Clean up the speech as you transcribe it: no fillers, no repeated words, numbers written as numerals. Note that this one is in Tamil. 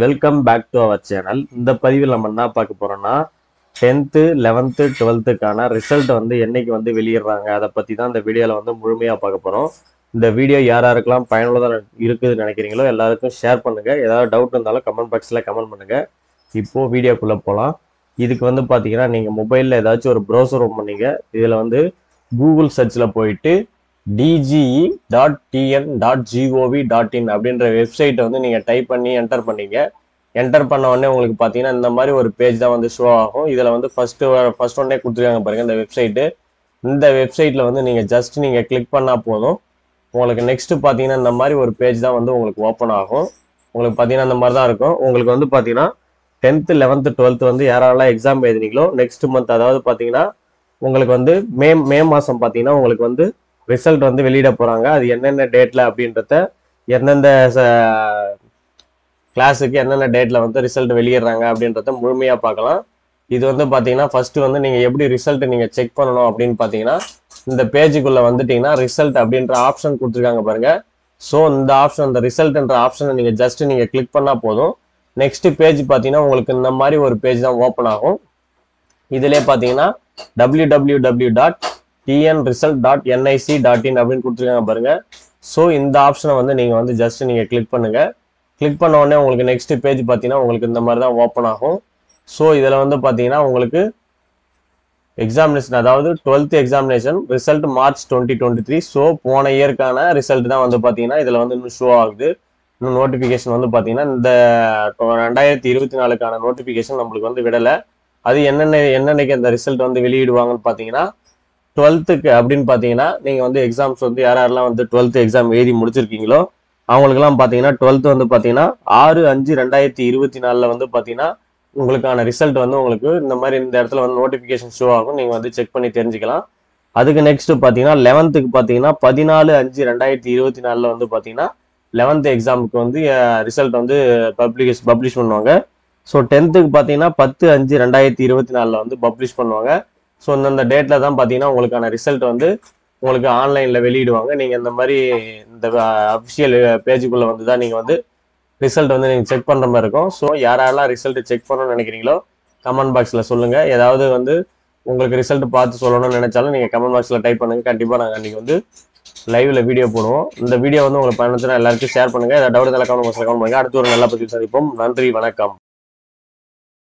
Welcome back to our channel. இந்த பதிவில் நம்ம என்ன பார்க்க போறோம்னா 10th 11th 12th ரிசல்ட் வந்து என்னைக்கு வந்து வெளியிடுறாங்க அதை பற்றி தான் இந்த வீடியோவில் வந்து முழுமையாக பார்க்க போகிறோம். இந்த வீடியோ யாராருக்கெல்லாம் பயனுள்ளதாக இருக்குதுன்னு நினைக்கிறீங்களோ எல்லாருக்கும் ஷேர் பண்ணுங்கள். ஏதாவது டவுட் இருந்தாலும் கமெண்ட் பாக்ஸில் கமெண்ட் பண்ணுங்கள். இப்போது வீடியோக்குள்ளே போகலாம். இதுக்கு வந்து பார்த்தீங்கன்னா நீங்கள் மொபைலில் ஏதாச்சும் ஒரு ப்ரௌசர் ஓப்பன் பண்ணிங்க. இதில் வந்து கூகுள் சர்ச்சில் போயிட்டு dge.tn.gov.in அப்படின்ற வெப்சைட்டை வந்து நீங்கள் டைப் பண்ணி என்டர் பண்ணீங்க. என்டர் பண்ண உடனே உங்களுக்கு பார்த்தீங்கன்னா இந்த மாதிரி ஒரு பேஜ் தான் வந்து ஷோ ஆகும். இதில் வந்து ஃபர்ஸ்ட் ஒன்னே கொடுத்துருக்காங்க பாருங்கள் இந்த வெப்சைட்டு. இந்த வெப்சைட்டில் வந்து நீங்கள் ஜஸ்ட் நீங்கள் கிளிக் பண்ணால் போதும். உங்களுக்கு நெக்ஸ்ட் பார்த்தீங்கன்னா இந்த மாதிரி ஒரு பேஜ் தான் வந்து உங்களுக்கு ஓப்பன் ஆகும். உங்களுக்கு பார்த்தீங்கன்னா இந்த மாதிரி தான் இருக்கும். உங்களுக்கு வந்து பார்த்தீங்கன்னா 10th 11th 12th வந்து யாரெல்லாம் எக்ஸாம் எழுதினீங்களோ நெக்ஸ்ட் மந்த், அதாவது பார்த்தீங்கன்னா உங்களுக்கு வந்து மே மாதம் பார்த்தீங்கன்னா உங்களுக்கு வந்து ரிசல்ட் வந்து வெளியிட போகிறாங்க. அது என்னென்ன டேட்டில் அப்படின்றத, எந்தெந்த கிளாஸுக்கு என்னென்ன டேட்டில் வந்து ரிசல்ட் வெளியிடுறாங்க அப்படின்றத முழுமையாக பார்க்கலாம். இது வந்து பார்த்தீங்கன்னா ஃபஸ்ட்டு வந்து நீங்கள் எப்படி ரிசல்ட் நீங்கள் செக் பண்ணணும் அப்படின்னு பார்த்தீங்கன்னா இந்த பேஜுக்குள்ளே வந்துட்டிங்கன்னா ரிசல்ட் அப்படின்ற ஆப்ஷன் கொடுத்துருக்காங்க பாருங்கள். ஸோ இந்த ஆப்ஷன், இந்த ரிசல்ட்ன்ற ஆப்ஷனை நீங்கள் ஜஸ்ட் நீங்கள் கிளிக் பண்ணால் போதும். நெக்ஸ்ட் பேஜ் பார்த்தீங்கன்னா உங்களுக்கு இந்த மாதிரி ஒரு பேஜ் தான் ஓப்பன் ஆகும். இதிலே பார்த்தீங்கன்னா www.tnresult.nic.in அப்படின்னு கொடுத்துருக்காங்க பாருங்க. ஸோ இந்த ஆப்ஷனை வந்து நீங்கள் வந்து ஜஸ்ட் நீங்கள் கிளிக் பண்ணுங்க. கிளிக் பண்ண உடனே உங்களுக்கு நெக்ஸ்ட் பேஜ் பார்த்தீங்கன்னா உங்களுக்கு இந்த மாதிரி தான் ஓப்பன் ஆகும். ஸோ இதில் வந்து பார்த்தீங்கன்னா உங்களுக்கு எக்ஸாமினேஷன், அதாவது 12th examination result March 2023. So போன இயற்கான ரிசல்ட் தான் வந்து பார்த்தீங்கன்னா இதில் வந்து இன்னும் ஷோ ஆகுது. இன்னும் நோட்டிஃபிகேஷன் வந்து பார்த்தீங்கன்னா இந்த 2024 நோட்டிஃபிகேஷன் நம்மளுக்கு வந்து விடலை. அது என்னென்னைக்கு அந்த ரிசல்ட் வந்து வெளியிடுவாங்கன்னு பார்த்தீங்கன்னா 12th அப்படின்னு பார்த்தீங்கன்னா நீங்கள் வந்து எக்ஸாம்ஸ் வந்து யாரெல்லாம் வந்து 12th எக்ஸாம் எழுதி முடிச்சிருக்கீங்களோ அவங்களுக்குலாம் பார்த்தீங்கன்னா 12th வந்து பார்த்தீங்கன்னா 6/5/2024 வந்து பார்த்தீங்கன்னா உங்களுக்கான ரிசல்ட் வந்து உங்களுக்கு இந்த மாதிரி இந்த இடத்துல வந்து நோட்டிஃபிகேஷன் ஷோ ஆகும். நீங்கள் வந்து செக் பண்ணி தெரிஞ்சுக்கலாம். அதுக்கு நெக்ஸ்ட் பார்த்தீங்கன்னா 11th பார்த்தீங்கன்னா 14/5/2024 வந்து பார்த்தீங்கன்னா 11th எக்ஸாமுக்கு வந்து ரிசல்ட் வந்து பப்ளிஷ் பண்ணுவாங்க. ஸோ 10th பார்த்தீங்கன்னா 10/5/2024 வந்து பப்ளிஷ் பண்ணுவாங்க. ஸோ இந்த டேட்டில் தான் பார்த்தீங்கன்னா உங்களுக்கான ரிசல்ட் வந்து உங்களுக்கு ஆன்லைனில் வெளியிடுவாங்க. நீங்கள் இந்த மாதிரி இந்த அஃபிஷியல் பேஜுக்குள்ளே வந்து தான் நீங்கள் வந்து ரிசல்ட் வந்து நீங்கள் செக் பண்ணுற மாதிரி இருக்கும். ஸோ யாரெல்லாம் ரிசல்ட் செக் பண்ணணும்னு நினைக்கிறீங்களோ கமெண்ட் பாக்ஸில் சொல்லுங்கள். ஏதாவது வந்து உங்களுக்கு ரிசல்ட் பார்த்து சொல்லணும்னு நினைச்சாலும் நீங்கள் கமெண்ட் பாக்ஸில் டைப் பண்ணுங்கள். கண்டிப்பாக நாங்கள் அன்றைக்கி வந்து லைவ்ல வீடியோ போடுவோம். இந்த வீடியோ வந்து உங்களுக்கு பயனுச்சுன்னா எல்லாருக்கும் ஷேர் பண்ணுங்கள். ஏதாவது டவுட் இருந்தாலும் கமெண்ட் பாக்ஸில் கமெண்ட் பண்ணுங்கள். அடுத்து ஒரு நல்ல பதிவு சந்திப்போம். நன்றி, வணக்கம்.